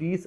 30